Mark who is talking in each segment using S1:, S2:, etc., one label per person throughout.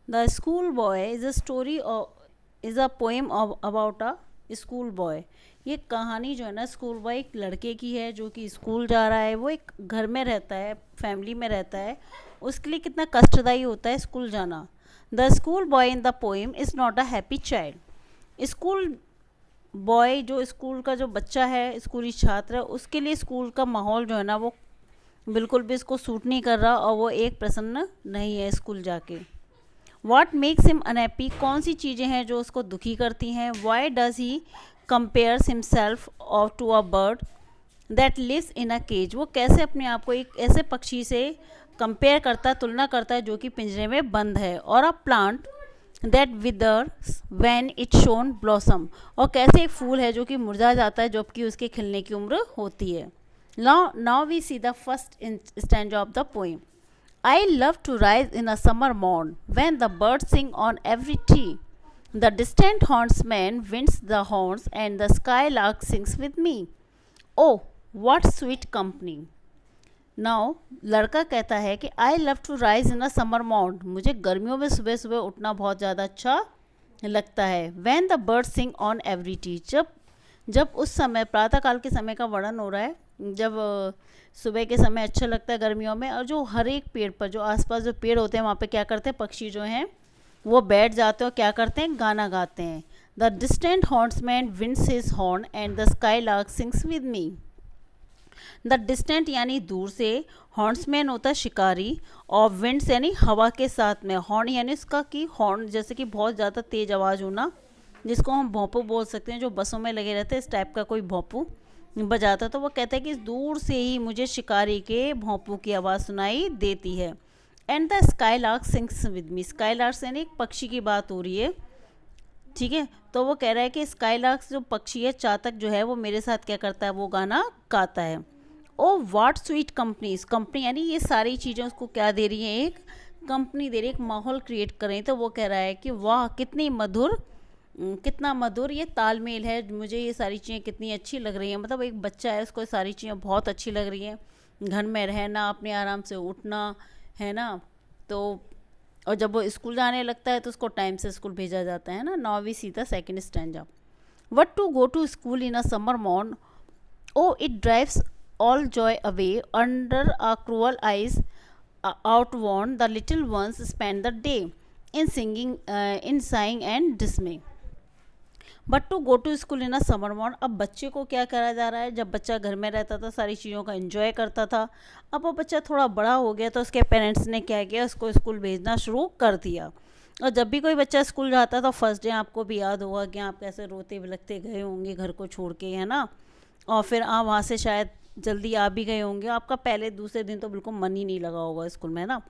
S1: The school boy is a story is a poem about a school boy. ये कहानी जो है ना, स्कूल बॉय एक लड़के की है जो कि स्कूल जा रहा है। वो एक घर में रहता है, फैमिली में रहता है। उसके लिए कितना कष्टदायी होता है स्कूल जाना। The school boy in the poem is not a happy child. School boy, जो स्कूल का जो बच्चा है, स्कूली छात्र है, उसके लिए स्कूल का माहौल जो है ना, वो बिल्कुल भी इसको सूट नहीं कर रहा और वो एक प्रसन्न नहीं है स्कूल जाके। वॉट मेक्स हिम अनहैप्पी, कौन सी चीज़ें हैं जो उसको दुखी करती हैं। Why does he compares himself और to a bird that lives in a cage, वो कैसे अपने आप को एक ऐसे पक्षी से कंपेयर करता है, तुलना करता है जो कि पिंजरे में बंद है। और a plant that withers when it shown blossom, और कैसे एक फूल है जो कि मुरझा जाता है जबकि उसके खिलने की उम्र होती है। Now we see the first stanza of the poem. I love to rise in a summer morn when the birds sing on every tree. The distant huntsman winds the horns and the skylark sings with me. Oh, what sweet company! Now लड़का कहता है कि I love to rise in a summer morn, मुझे गर्मियों में सुबह सुबह उठना बहुत ज़्यादा अच्छा लगता है। When the bird sing on every tree, जब जब उस समय प्रातःकाल के समय का वर्णन हो रहा है, जब सुबह के समय अच्छा लगता है गर्मियों में। और जो हर एक पेड़ पर, जो आसपास जो पेड़ होते हैं वहाँ पे क्या करते हैं, पक्षी जो हैं वो बैठ जाते हैं और क्या करते हैं, गाना गाते हैं। The distant hornsman winds his horn and the skylark sings with me. The distant यानी दूर से, हॉर्न्समैन होता है शिकारी, और विंड्स यानी हवा के साथ में, हॉर्न यानी उसका कि हॉर्न जैसे कि बहुत ज़्यादा तेज़ आवाज़ होना, जिसको हम भोंपू बोल सकते हैं, जो बसों में लगे रहते हैं इस टाइप का कोई भोंपू बजाता। तो वो कहता है कि दूर से ही मुझे शिकारी के भोंपू की आवाज़ सुनाई देती है। And the skylark sings with me, sky lark यानी एक पक्षी की बात हो रही है, ठीक है। तो वो कह रहा है कि स्काई लार्क जो पक्षी है, चातक जो है, वो मेरे साथ क्या करता है, वो गाना गाता है। ओ वाट स्वीट कंपनीज, कंपनी यानी ये सारी चीज़ें उसको क्या दे रही हैं, एक कंपनी दे रही है, एक माहौल क्रिएट कर रही है। तो वो कह रहा है कि वाह कितनी मधुर, कितना मधुर ये तालमेल है, मुझे ये सारी चीज़ें कितनी अच्छी लग रही हैं। मतलब एक बच्चा है, उसको ये सारी चीज़ें बहुत अच्छी लग रही हैं, घर में रहना, अपने आराम से उठना, है ना। तो और जब वो स्कूल जाने लगता है तो उसको टाइम से स्कूल भेजा जाता है ना। Now we see the second stanza. But to go to school in a summer morn, oh, it drives all joy away. Under our cruel eyes, outworn, the little ones spend the day in singing, in sighing and dismay. But to go to school in a summer morn, अब बच्चे को क्या करा जा रहा है, जब बच्चा घर में रहता था सारी चीज़ों का एंजॉय करता था। अब वो बच्चा थोड़ा बड़ा हो गया तो उसके पेरेंट्स ने क्या किया, उसको स्कूल भेजना शुरू कर दिया। और जब भी कोई बच्चा स्कूल जाता तो फर्स्ट डे आपको भी याद होगा कि आप कैसे रोते बिलखते गए होंगे घर को छोड़ के, है ना। और फिर आप वहाँ से शायद जल्दी आ भी गए होंगे, आपका पहले दूसरे दिन तो बिल्कुल मन ही नहीं लगा होगा स्कूल में, ना।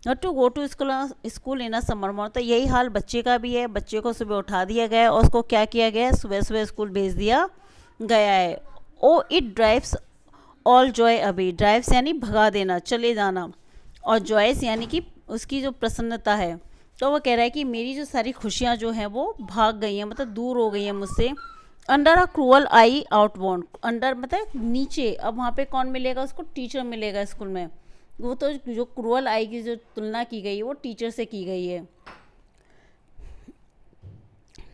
S1: और to go to school, school in a summer morn, तो यही हाल बच्चे का भी है। बच्चे को सुबह उठा दिया गया है और उसको क्या किया गया है, सुबह सुबह स्कूल भेज दिया गया है। O it drives all joy away, drives यानी भगा देना, चले जाना, और जॉयस यानी कि उसकी जो प्रसन्नता है। तो वो कह रहा है कि मेरी जो सारी खुशियाँ जो हैं वो भाग गई हैं, मतलब दूर हो गई हैं मुझसे। Under a cruel eye outworn, under मतलब नीचे, अब वहाँ पे कौन मिलेगा उसको, टीचर मिलेगा स्कूल में। वो तो जो क्रूअल आई की जो तुलना की गई है वो टीचर से की गई है।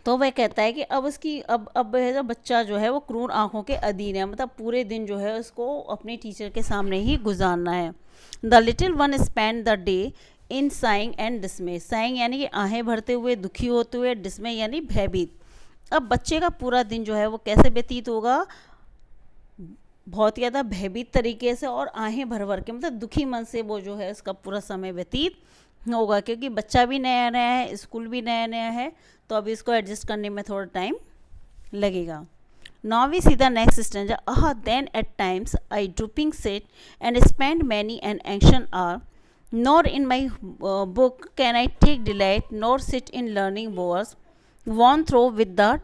S1: तो वह कहता है कि अब उसकी अब है जो बच्चा जो है वो क्रूर आंखों के अधीन है, मतलब पूरे दिन जो है उसको अपने टीचर के सामने ही गुजारना है। The little one spend the day in saying and डिस्मे, saying यानी कि आहें भरते हुए, दुखी होते हुए, डिस्मे यानी भयभीत। अब बच्चे का पूरा दिन जो है वो कैसे व्यतीत होगा, बहुत ही ज़्यादा भयभीत तरीके से और आहें भर भर के, मतलब दुखी मन से वो जो है उसका पूरा समय व्यतीत होगा, क्योंकि बच्चा भी नया नया है, स्कूल भी नया नया है, तो अभी इसको एडजस्ट करने में थोड़ा टाइम लगेगा। Now we see the next stanza. Then at times I drooping sit and spend many an एंशन hour, nor in my book can I take delight, nor sit in learning bowers worn through with the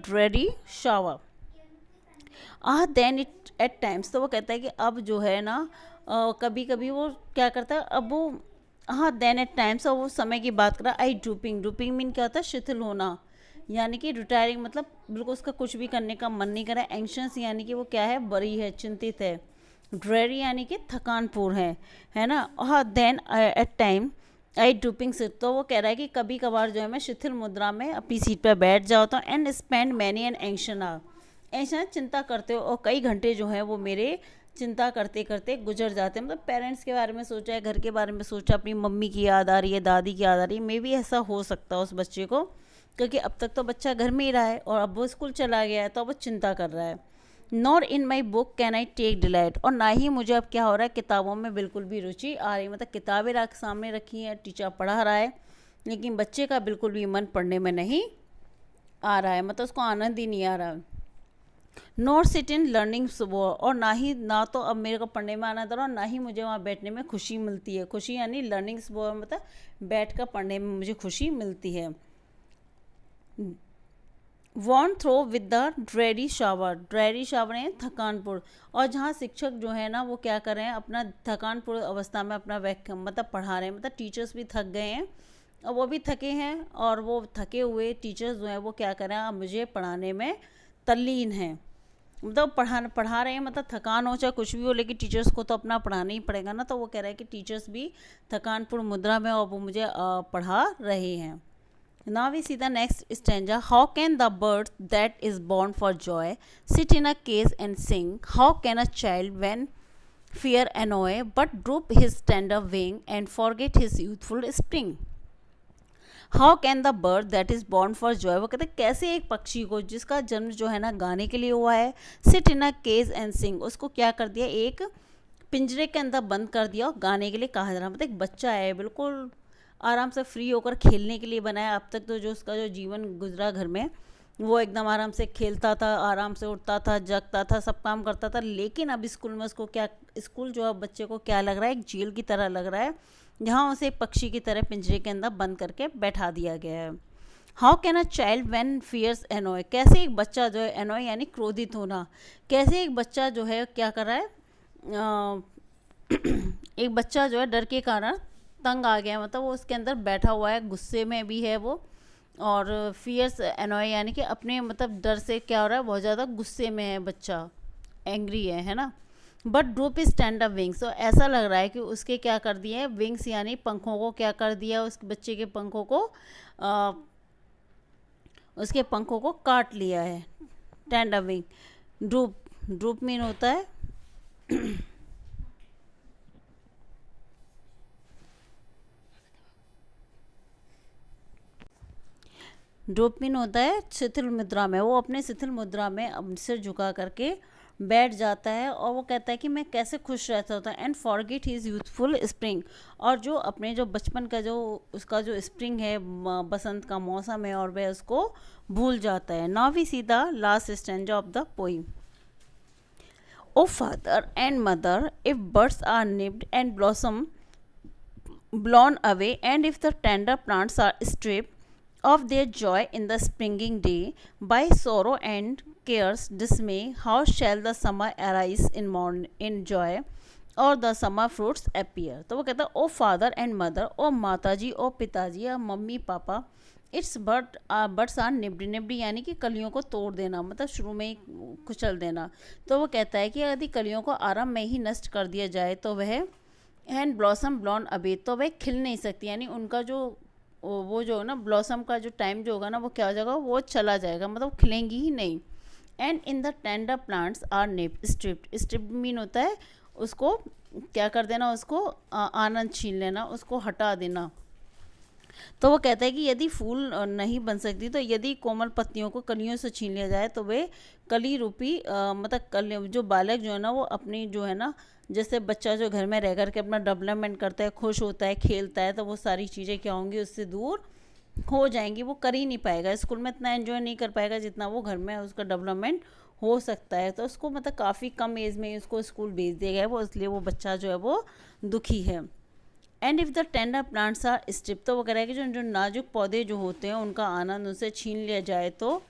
S1: dreary shower. Then it at times, तो वो कहता है कि अब जो है ना, कभी कभी वो क्या करता है, अब वो, देन एट टाइम्स, और वो समय की बात कर रहा है। आई ड्रूपिंग, ड्रूपिंग मीन क्या होता है, शिथिल होना, यानी कि रिटायरिंग, मतलब बिल्कुल उसका कुछ भी करने का मन नहीं कर रहा है। एंशियस यानी कि वो क्या है, बड़ी है, चिंतित है। ड्रेरी यानी कि थकानपूर्ण है ना। Then at time I drooping sit, तो वो कह रहा है कि कभी कभार जो है मैं शिथिल मुद्रा में अपनी सीट पर बैठ जाता हूँ। And spend many and anxious hour, ऐसा चिंता करते हो, और कई घंटे जो है वो मेरे चिंता करते करते गुजर जाते हैं। मतलब पेरेंट्स के बारे में सोचा है, घर के बारे में सोचा, अपनी मम्मी की याद आ रही है, दादी की याद आ रही है। मे भी ऐसा हो सकता है उस बच्चे को, क्योंकि अब तक तो बच्चा घर में ही रहा है और अब वो स्कूल चला गया है, तो अब वो चिंता कर रहा है। Nor in my book can I take delight, और ना ही मुझे अब क्या हो रहा है, किताबों में बिल्कुल भी रुचि आ रही। मतलब किताबें रख सामने रखी हैं, टीचर पढ़ा रहा है, लेकिन बच्चे का बिल्कुल भी मन पढ़ने में नहीं आ रहा है, मतलब उसको आनंद ही नहीं आ रहा। नॉट सिट इन लर्निंग सुबह, और ना तो अब मेरे को पढ़ने में आनंद आ रहा, और ना ही मुझे वहाँ बैठने में खुशी मिलती है। खुशी यानी लर्निंग सुबह मतलब बैठ कर पढ़ने में मुझे खुशी मिलती है। Worn through with the dreary shower, dreary shower है थकानपूर्ण, और जहाँ शिक्षक जो है ना वो क्या कर रहे हैं, अपना थकानपूर्ण अवस्था में अपना मतलब पढ़ा रहे हैं। मतलब टीचर्स भी थक गए हैं और वो भी थके हैं, और वो थके हुए टीचर्स जो हैं वो क्या कर रहे हैं, अब मुझे पढ़ाने में तल्लीन हैं। मतलब पढ़ा रहे हैं, मतलब थकान हो चाहे कुछ भी हो, लेकिन टीचर्स को तो अपना पढ़ाना ही पड़ेगा ना। तो वो कह रहा है कि टीचर्स भी थकानपूर्ण मुद्रा में और वो मुझे पढ़ा रहे हैं। Now we see the next stanza. How can the bird that is born for joy sit in a cage and sing? How can a child when fear annoy but droop his tender wing and forget his youthful spring? How can the bird that is born for Joy, वो कहते हैं कैसे एक पक्षी को जिसका जन्म जो है ना गाने के लिए हुआ है, sit in a cage and sing, उसको क्या कर दिया, एक पिंजरे के अंदर बंद कर दिया और गाने के लिए कहा जा रहा। मतलब एक बच्चा है, बिल्कुल आराम से फ्री होकर खेलने के लिए बनाया। अब तक तो जो उसका जो जीवन गुजरा घर में, वो एकदम आराम से खेलता था, आराम से उठता था, जगता था, सब काम करता था। लेकिन अब स्कूल में उसको क्या, स्कूल जो है बच्चे को क्या लग रहा है, एक जेल की तरह लग रहा है, जहाँ उसे एक पक्षी की तरह पिंजरे के अंदर बंद करके बैठा दिया गया है। How can a child when fears annoy, कैसे एक बच्चा जो है, एनॉय यानी क्रोधित होना, कैसे एक बच्चा जो है क्या कर रहा है, एक बच्चा जो है डर के कारण तंग आ गया, मतलब वो उसके अंदर बैठा हुआ है, गुस्से में भी है वो, और फियर्स एनॉय यानी कि अपने मतलब डर से क्या हो रहा है, बहुत ज़्यादा गुस्से में है बच्चा, एंग्री है ना। But drupe stand up wings, तो ऐसा लग रहा है कि उसके क्या कर दिए हैं, विंग्स यानी पंखों को क्या कर दिया, उस बच्चे के पंखों को उसके पंखों को काट लिया है। Stand up wing, drupe, drupe mean होता है ड्रोपिन होता है शिथिल मुद्रा में, वो अपने शिथिल मुद्रा में अब सिर झुका करके बैठ जाता है, और वो कहता है कि मैं कैसे खुश रहता होता है। And forget his youthful spring, और जो अपने जो बचपन का जो उसका जो स्प्रिंग है, बसंत का मौसम है, और वह उसको भूल जाता है। Now we see the last stanza of the poem. O father and mother, if birds are nipped and blossom blown away, and if the tender plants are stripped of their joy in the springing day by sorrow and care's dismay, how shall the summer arise in joy or the summer fruits appear? तो वो कहता है, O father and mother, O माता जी, O पिताजी या मम्मी पापा, इट्स बर्ड्स आर निब्डी, निब्डी यानी कि कलियों को तोड़ देना, मतलब शुरू में ही कुचल देना। तो वो कहता है कि यदि कलियों को आरंभ में ही नष्ट कर दिया जाए तो वह एंड ब्लॉसम ब्लॉन अभी, तो वह खिल नहीं सकती, यानी उनका जो वो जो ना ब्लॉसम का जो टाइम जो होगा ना वो क्या हो जाएगा, वो चला जाएगा, मतलब खिलेंगी ही नहीं। And in the tender plants are nipped, stripped, stripped mean होता है उसको क्या कर देना, उसको आनंद छीन लेना, उसको हटा देना। तो वो कहता है कि यदि फूल नहीं बन सकती, तो यदि कोमल पत्तियों को कलियों से छीन लिया जाए तो वे कली रूपी मतलब कल जो बालक जो है ना वो अपनी जो है ना, जैसे बच्चा जो घर में रह कर के अपना डेवलपमेंट करता है, खुश होता है, खेलता है, तो वो सारी चीज़ें क्या होंगी, उससे दूर हो जाएंगी, वो कर ही नहीं पाएगा, स्कूल में इतना एंजॉय नहीं कर पाएगा जितना वो घर में उसका डेवलपमेंट हो सकता है। तो उसको मतलब काफ़ी कम एज में उसको स्कूल भेज दिया गया है, वो इसलिए वो बच्चा जो है वो दुखी है। And if the tender plants are strip, तो वो कह रहा है कि जो नाजुक पौधे जो होते हैं उनका आनंद उनसे छीन लिया जाए तो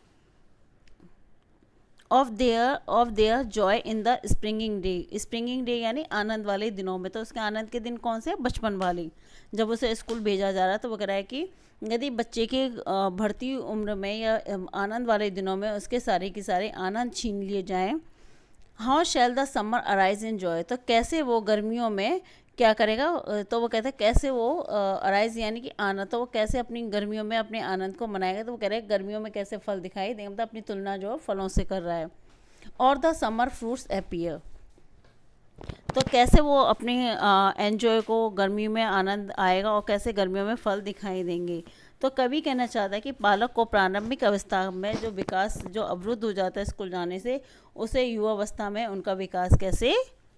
S1: of their joy in the springing day, springing day यानी आनंद वाले दिनों में। तो उसके आनंद के दिन कौन से, बचपन वाले, जब उसे स्कूल भेजा जा रहा है। तो वो कह रहा है कि यदि बच्चे के बढ़ती उम्र में या आनंद वाले दिनों में उसके सारे के सारे आनंद छीन लिए जाएं, how shell the summer arise in joy, तो कैसे वो गर्मियों में क्या करेगा, तो वो कहता है कैसे वो अराइज यानी कि आनंद, तो वो कैसे अपनी गर्मियों में अपने आनंद को मनाएगा, तो वो कह रहे हैं गर्मियों में कैसे फल दिखाई देंगे, मतलब अपनी तुलना जो है फलों से कर रहा है। और द समर फ्रूट्स अपीयर, तो कैसे वो अपने एंजॉय को, गर्मी में आनंद आएगा और कैसे गर्मियों में फल दिखाई देंगे। तो कवि कहना चाहता है कि बालक को प्रारंभिक अवस्था में जो विकास जो अवरुद्ध हो जाता है स्कूल जाने से, उसे युवावस्था में उनका विकास कैसे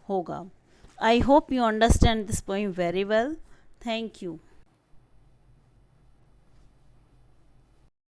S1: होगा। I hope you understand this poem very well. Thank you.